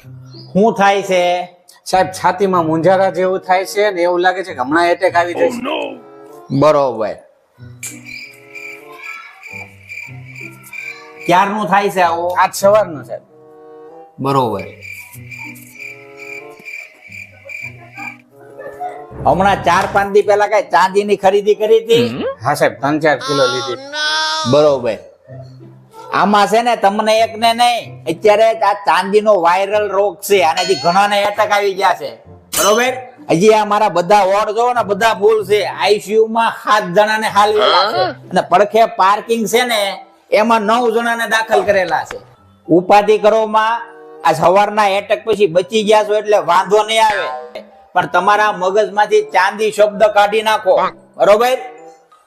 શું થાય છે? સાહેબ છાતીમાં મૂંઝારા જેવું થાય છે ને એવું લાગે છે કે હમણાં એટેક આવી જશે. બરોબર. ક્યારનું થાય છે આવું? આજ સવારનું સાહેબ. બરોબર. હમણાં 4-5 દી પહેલા કઈ ચાંદીની ખરીદી કરી હતી? હા સાહેબ 3-4 કિલો લીધી. બરોબર. આમાં છે ને તમને એક ને નહીં, અત્યારે આ ચાંદીનો વાયરલ રોગ છે, આનાથી ઘણાને એટેક આવી ગયા છે. બરોબર. હજી આ મારા બધા વોર્ડ જોવો ને, બધા ફૂલ છે. આઈસીયુ માં 7 જણાને હાલવેલા છે અને પડખે પાર્કિંગ છે ને એમાં 9 જણાને દાખલ કરેલા છે. ઉપાધિ કરોમાં આ સવારના એટેક પછી બચી ગયા છો એટલે વાંધો નહીં આવે, પણ તમારા મગજમાંથી ચાંદી શબ્દ કાઢી નાખો. બરોબર.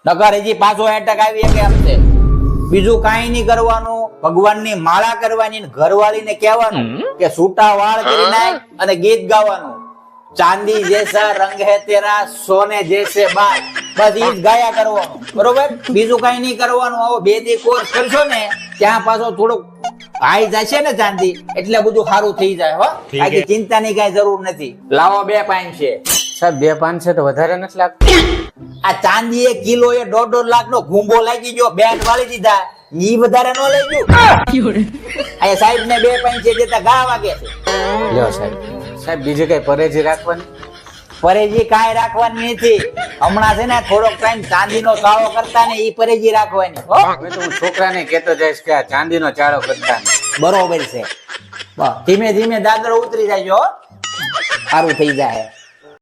નકર હજી પાછો એટેક આવી કે એમ છે. બીજું કાંઈ નહીં કરવાનું, ભગવાનની માળા કરવાની, ઘરવાળીને કહેવાનું કે છૂટા વાળ કરી નાખ અને ગીત ગાવાનું, ચાંદી જૈસા રંગ હે તેરા સોને જૈસે બાલ. બસ ઈ જ ગાયા કરવાનું. બરોબર. બીજું કાંઈ નહીં કરવાનું. આવો 2 દી કોર્સ કરશો ને ત્યાં પાછો થોડુંક હાઈ જશે ને ચાંદી એટલે બધું સારું થઈ જાય. હો, બાકી ચિંતાની કાંઈ જરૂર નથી. લાવો 2 પાઇન છે સાહેબ 2-5 છે તો વધારે નથી લાગતું. આ ચાંદી 1 કિલો એ 1.5 લાખ નો ઘૂંબો લાગી ગયો, બેન વાળી દીધા, ઈ વધારે નો લઈ ગયું. આ સાહેબ ને 2 પાઇન છે દેતા ગા વાગે છે. લ્યો સાહેબ. સાહેબ બીજી કઈ પરેજી રાખવાની? પરેજી કાંઈ રાખવાની નથી. હમણાં છે ને થોડોક ટાઈમ ચાંદીનો ચાળો કરતા ને ઈ પરેજી રાખવાની. હો, હવે તો હું છોકરાને કહેતો જઈશ કે આ ચાંદીનો ચાળો કરતા નહીં. બરોબર છે. બસ ધીમે ધીમે દાદરો ઉતરી જાય, સારું થઈ જાય.